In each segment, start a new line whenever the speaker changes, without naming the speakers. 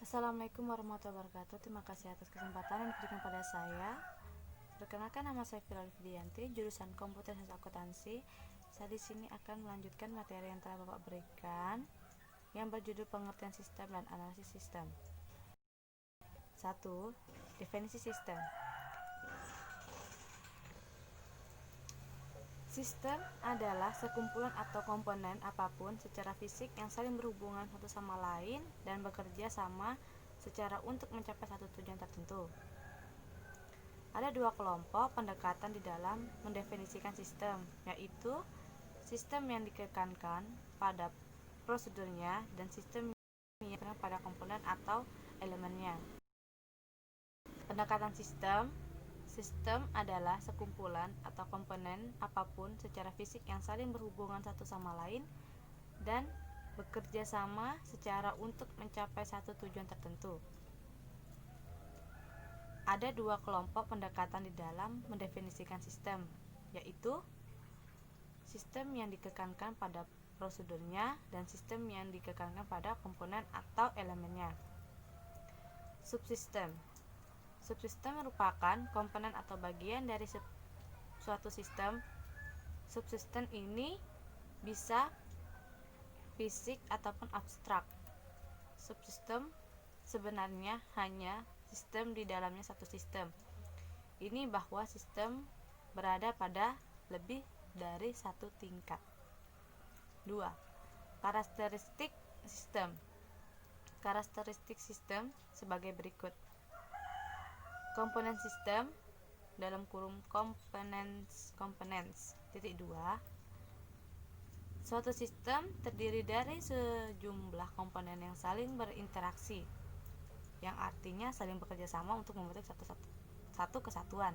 Assalamualaikum warahmatullahi wabarakatuh. Terima kasih atas kesempatan yang diberikan pada saya. Perkenalkan, nama saya Fira Fidianti, jurusan Komputer Sains Akuntansi. Saya di sini akan melanjutkan materi yang telah Bapak berikan, yang berjudul pengertian sistem dan analisis sistem. 1. Definisi sistem. Sistem adalah sekumpulan atau komponen apapun secara fisik yang saling berhubungan satu sama lain dan bekerja sama secara untuk mencapai satu tujuan tertentu. Ada dua kelompok pendekatan di dalam mendefinisikan sistem, yaitu sistem yang ditekankan pada prosedurnya dan sistem yang ditekankan pada komponen atau elemennya. Pendekatan sistem adalah sekumpulan atau komponen apapun secara fisik yang saling berhubungan satu sama lain dan bekerja sama secara untuk mencapai satu tujuan tertentu. Ada dua kelompok pendekatan di dalam mendefinisikan sistem, yaitu sistem yang ditekankan pada prosedurnya dan sistem yang ditekankan pada komponen atau elemennya. Subsistem merupakan komponen atau bagian dari suatu sistem. Subsistem ini bisa fisik ataupun abstrak. Subsistem sebenarnya hanya sistem di dalamnya satu sistem. Ini bahwa sistem berada pada lebih dari satu tingkat. 2. Karakteristik sistem. Karakteristik sistem sebagai berikut. Komponen sistem dalam kurung components. 2. Suatu sistem terdiri dari sejumlah komponen yang saling berinteraksi, yang artinya saling bekerja sama untuk membentuk satu kesatuan.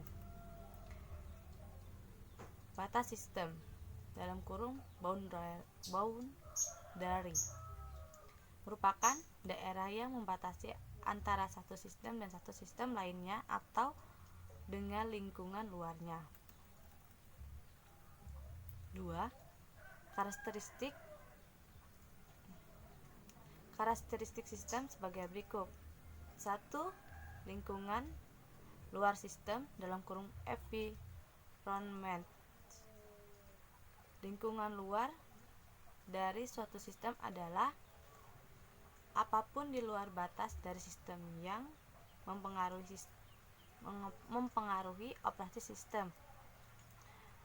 Batas sistem dalam kurung boundary merupakan daerah yang membatasi antara satu sistem dan satu sistem lainnya atau dengan lingkungan luarnya. 2. Karakteristik sistem sebagai berikut. 1. Lingkungan luar sistem dalam kurung environment. Lingkungan luar dari suatu sistem adalah apapun di luar batas dari sistem yang mempengaruhi operasi sistem.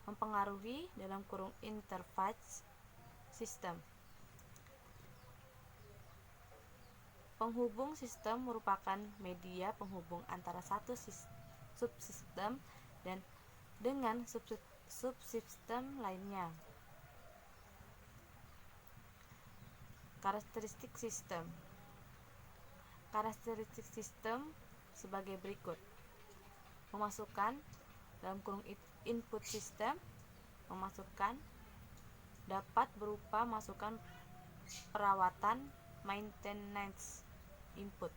Mempengaruhi dalam kurung interface sistem. Penghubung sistem merupakan media penghubung antara satu subsistem dan dengan subsistem lainnya. Karakteristik sistem sebagai berikut. Memasukkan dalam kurung input sistem, dapat berupa masukan perawatan maintenance input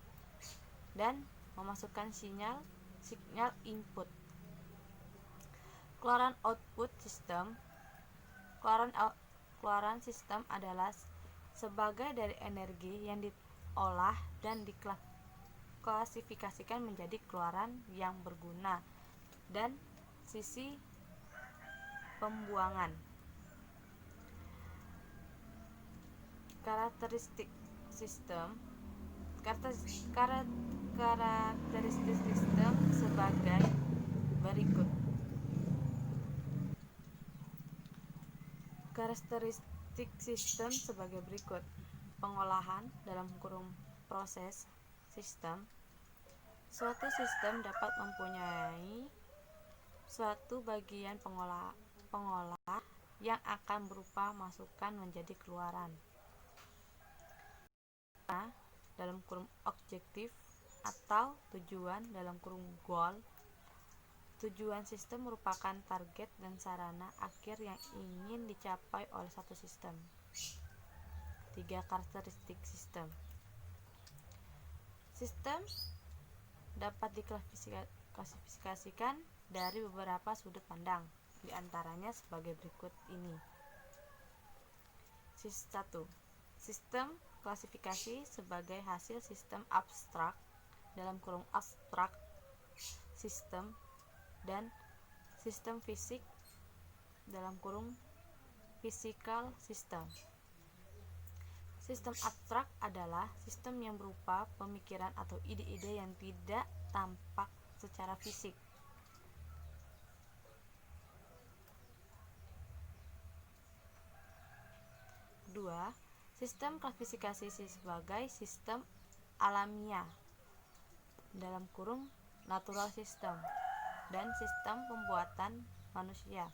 dan memasukkan sinyal input. Keluaran output sistem. Keluaran sistem adalah sebagai dari energi yang diolah dan diklasifikasikan menjadi keluaran yang berguna dan sisi pembuangan. Karakteristik sistem sebagai berikut. Karakteristik sistem sebagai berikut. Pengolahan dalam kurung proses sistem. Suatu sistem dapat mempunyai suatu bagian pengolah yang akan berupa masukan menjadi keluaran. Dalam kurung objektif atau tujuan dalam kurung goal. Tujuan sistem merupakan target dan sarana akhir yang ingin dicapai oleh satu sistem. 3. Karakteristik sistem. Sistem dapat diklasifikasikan dari beberapa sudut pandang, di antaranya sebagai berikut ini. 1. Sistem klasifikasi sebagai hasil sistem abstrak abstrak sistem dan sistem fisik physical system. Sistem abstrak adalah sistem yang berupa pemikiran atau ide-ide yang tidak tampak secara fisik. Kedua, sistem klasifikasi sebagai sistem alamiah (natural system) dan sistem pembuatan manusia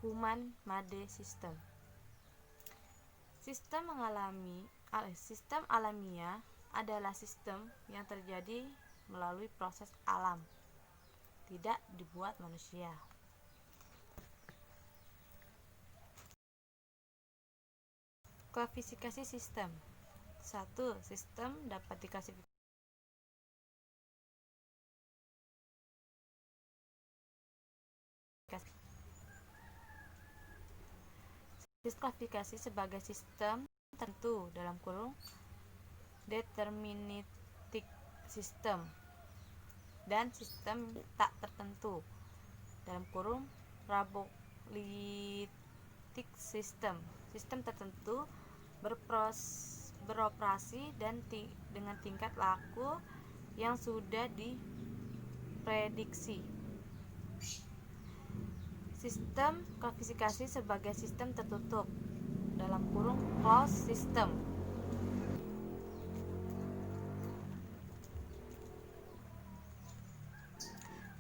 (human-made system). Sistem alamiah adalah sistem yang terjadi melalui proses alam, tidak dibuat manusia. Klasifikasi sistem. 1. Sistem dapat diklasifikasi klasifikasi sebagai sistem tertentu (deterministic system) dan sistem tak tertentu (probabilistic system). Sistem tertentu beroperasi dengan tingkat laku yang sudah diprediksi. Sistem klasifikasi sebagai sistem tertutup (closed system).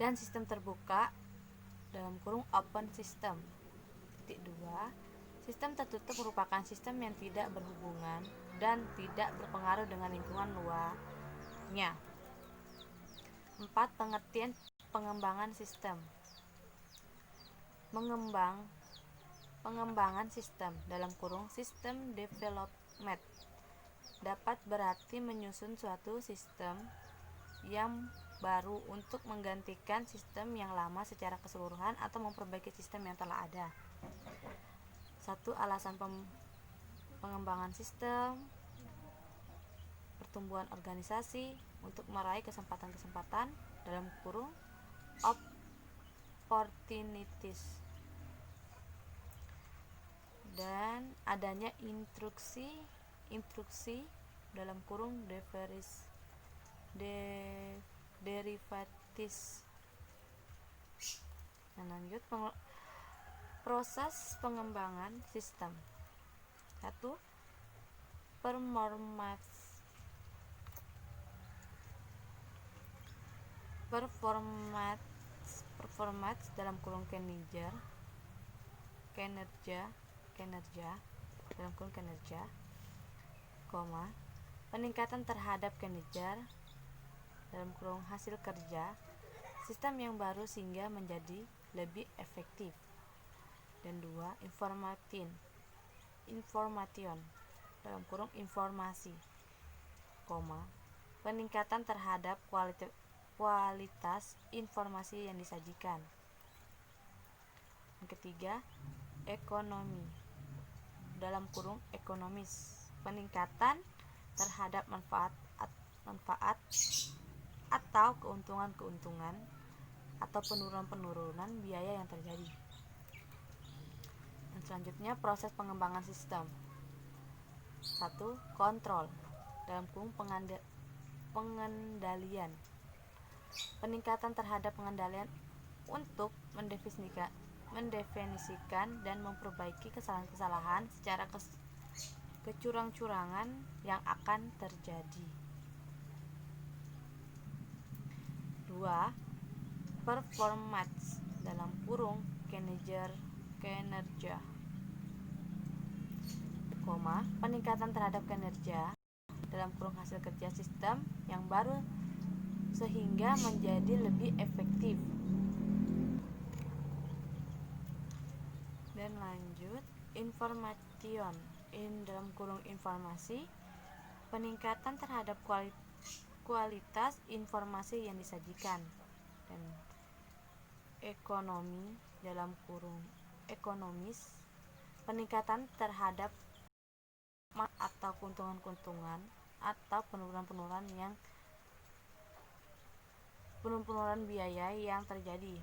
Dan sistem terbuka (open system). 2. Sistem tertutup merupakan sistem yang tidak berhubungan dan tidak berpengaruh dengan lingkungan luarnya. 4. Pengertian pengembangan sistem. Pengembangan sistem (system development) dapat berarti menyusun suatu sistem yang baru untuk menggantikan sistem yang lama secara keseluruhan atau memperbaiki sistem yang telah ada. 1. Alasan pengembangan sistem: pertumbuhan organisasi untuk meraih kesempatan (opportunities) dan adanya instruksi derivatives. Lanjut, proses pengembangan sistem. 1. Performance kinerja, peningkatan terhadap kinerja hasil kerja sistem yang baru sehingga menjadi lebih efektif. Dan 2. Information, informasi, peningkatan terhadap kualitas informasi yang disajikan. Yang ketiga, ekonomis, peningkatan terhadap manfaat atau keuntungan atau penurunan biaya yang terjadi. Dan selanjutnya, proses pengembangan sistem. 1. Kontrol pengendalian, peningkatan terhadap pengendalian untuk mendefinisikan dan memperbaiki kesalahan-kesalahan secara kecurang-curangan yang akan terjadi. 2. Performance kinerja, peningkatan terhadap kinerja hasil kerja sistem yang baru sehingga menjadi lebih efektif. Dan lanjut, information informasi, peningkatan terhadap kualitas informasi yang disajikan. Dan ekonomis, peningkatan terhadap atau keuntungan-keuntungan atau penurunan biaya yang terjadi.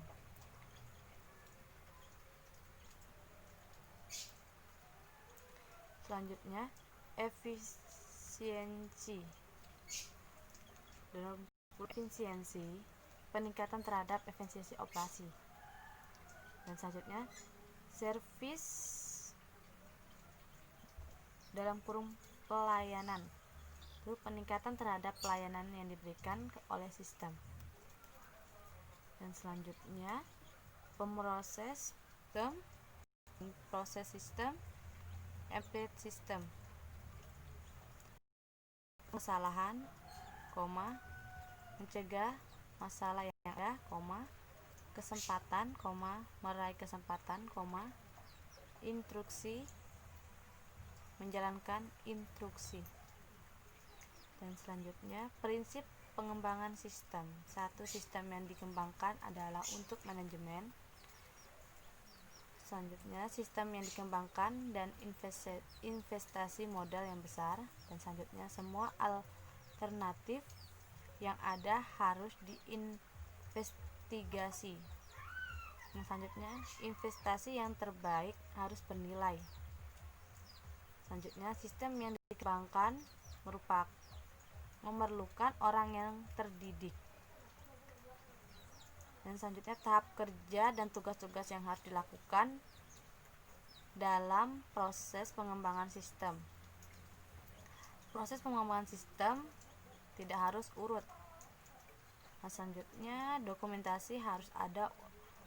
Selanjutnya, efisiensi. Dalam efisiensi, peningkatan terhadap efisiensi operasi. Dan selanjutnya, servis dalam kurung pelayanan. Itu peningkatan terhadap pelayanan yang diberikan oleh sistem. Dan selanjutnya, proses sistem, embedded system. Kesalahan, mencegah masalah yang ada, kesempatan, meraih kesempatan, instruksi, menjalankan instruksi. Dan selanjutnya, prinsip pengembangan sistem. Satu, sistem yang dikembangkan adalah untuk manajemen. Selanjutnya, sistem yang dikembangkan dan investasi modal yang besar. Dan selanjutnya, semua alternatif yang ada harus diinvestigasi. Yang selanjutnya, investasi yang terbaik harus bernilai. Selanjutnya, sistem yang dikembangkan memerlukan orang yang terdidik. Dan selanjutnya, tahap kerja dan tugas-tugas yang harus dilakukan dalam proses pengembangan sistem. Proses pengembangan sistem tidak harus urut. Nah, selanjutnya, dokumentasi harus ada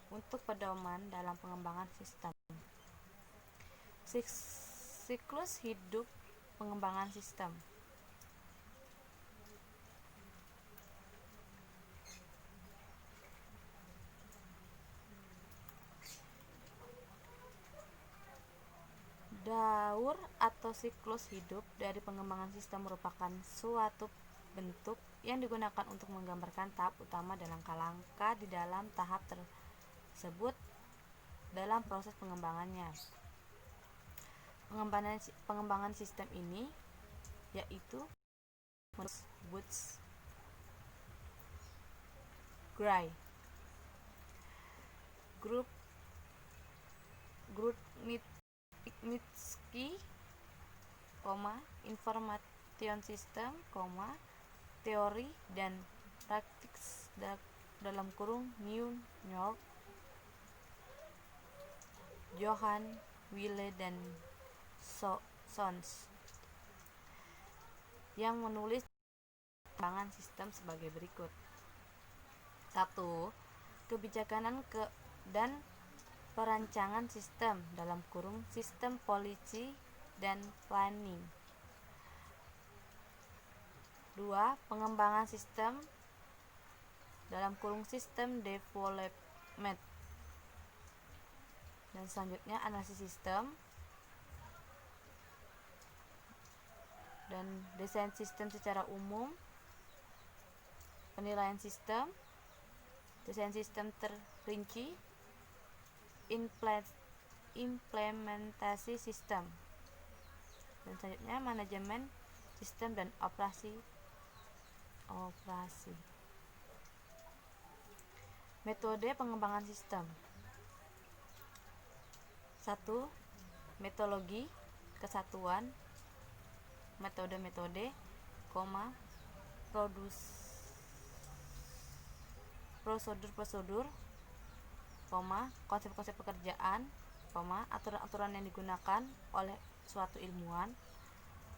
untuk pedoman dalam pengembangan sistem. Siklus hidup pengembangan sistem. Daur atau siklus hidup dari pengembangan sistem merupakan suatu bentuk yang digunakan untuk menggambarkan tahap utama dan langkah-langkah di dalam tahap tersebut dalam proses pengembangannya. Pengembangan sistem ini yaitu Woods, Gray, Grudnitsky, Information System, teori dan praktik dalam kurung New York, Johann Wille dan Sons, yang menulis pengembangan sistem sebagai berikut. 1. Kebijaksanaan dan perancangan sistem dalam kurung sistem policy dan planning. 2. Pengembangan sistem dalam kurung sistem development. Dan selanjutnya, analisis sistem dan desain sistem secara umum, penilaian sistem, desain sistem terperinci, implementasi sistem. Dan selanjutnya, manajemen sistem dan operasi. Metode pengembangan sistem. 1. Metodologi, kesatuan, metode-metode, prosedur-prosedur, konsep-konsep pekerjaan, aturan-aturan yang digunakan oleh suatu ilmuwan.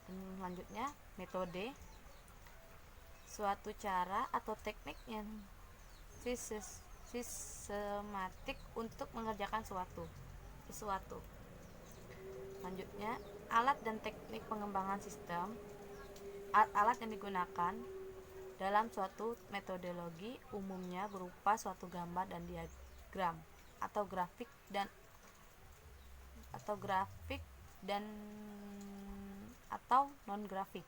Dan selanjutnya, metode, suatu cara atau teknik yang sistematik untuk mengerjakan sesuatu. Selanjutnya, alat dan teknik pengembangan sistem. Alat yang digunakan dalam suatu metodologi umumnya berupa suatu gambar dan diagram atau grafik atau non-grafik.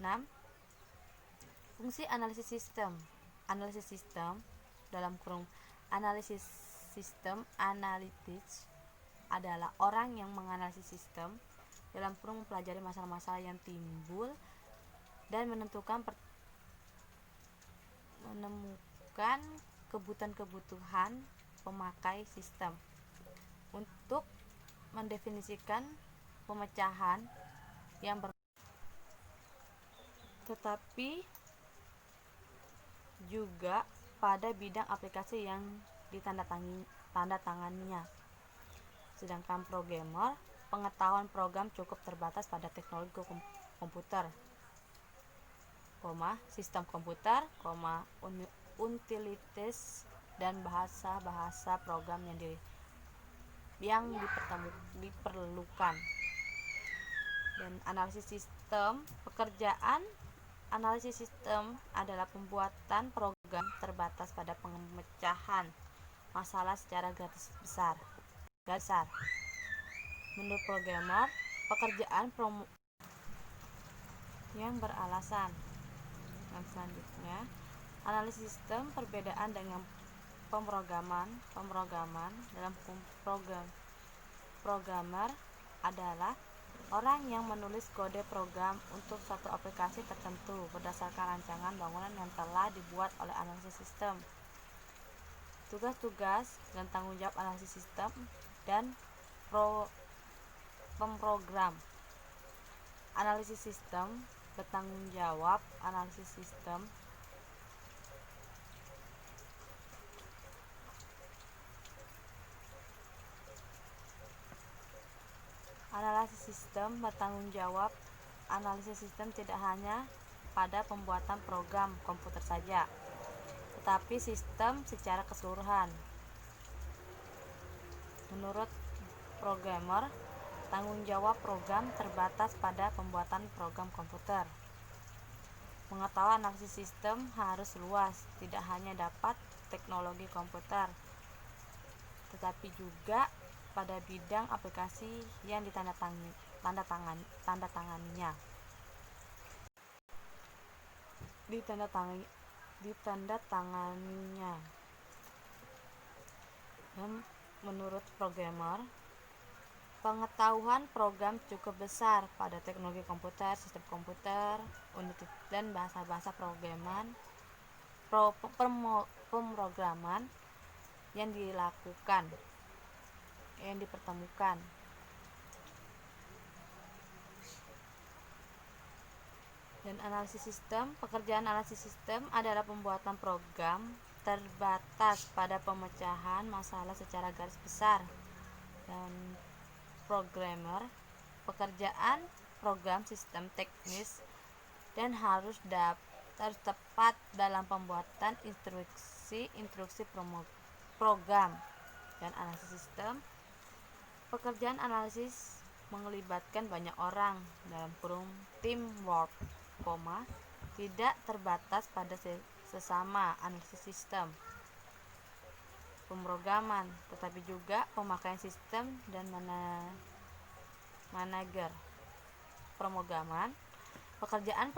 6. Fungsi analisis sistem. Analisis sistem dalam kurung analisis sistem analytics adalah orang yang menganalisis sistem dalam kurung mempelajari masalah-masalah yang timbul dan menemukan kebutuhan pemakai sistem untuk mendefinisikan pemecahan yang tetapi juga pada bidang aplikasi yang ditandatanganinya. Sedangkan programmer, pengetahuan program cukup terbatas pada teknologi komputer, sistem komputer, utilities dan bahasa-bahasa program yang diperlukan. Dan analisis sistem, pekerjaan analisis sistem adalah pembuatan program terbatas pada pemecahan masalah secara garis besar. Menurut programmer, pekerjaan yang beralasan. Dan selanjutnya, analisis sistem perbedaan dengan pemrograman dalam programmer adalah orang yang menulis kode program untuk suatu aplikasi tertentu berdasarkan rancangan bangunan yang telah dibuat oleh analisis sistem. Tugas-tugas dan tanggung jawab analisis sistem dan pemrogram. Analisis sistem bertanggung jawab analisis sistem analisis sistem tidak hanya pada pembuatan program komputer saja, tetapi sistem secara keseluruhan. Menurut programmer, tanggung jawab program terbatas pada pembuatan program komputer. Pengetahuan analisis sistem harus luas, tidak hanya dapat teknologi komputer, tetapi juga pada bidang aplikasi yang ditandatanganinya. Dan menurut programmer, pengetahuan program cukup besar pada teknologi komputer, sistem komputer, unit dan bahasa-bahasa pemrograman yang dipertemukan. Dan analisis sistem, pekerjaan analisis sistem adalah pembuatan program terbatas pada pemecahan masalah secara garis besar. Dan programmer, pekerjaan program sistem teknis dan harus tepat dalam pembuatan instruksi program. Dan analisis sistem, pekerjaan analisis melibatkan banyak orang dalam kurung teamwork, tidak terbatas pada sesama analisis sistem pemrograman, tetapi juga pemakaian sistem dan manajer pemrograman. Pekerjaan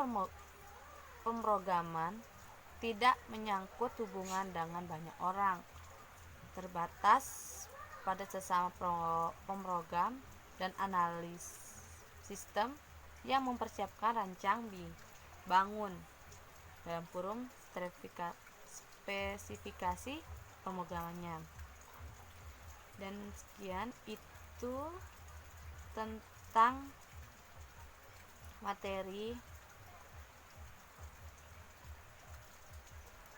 pemrograman tidak menyangkut hubungan dengan banyak orang, terbatas pada sesama pemrogram dan analis sistem yang mempersiapkan rancang bangun dalam kurung spesifikasi pemrogramannya. Dan sekian itu tentang materi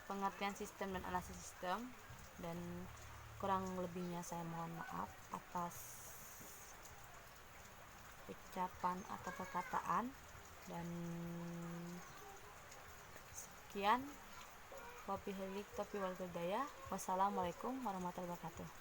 pengertian sistem dan analisis sistem, dan kurang lebihnya saya mohon maaf atas ucapan atau perkataan. Dan sekian, wabillahi taufiq wal hidayah. Wassalamualaikum warahmatullahi wabarakatuh.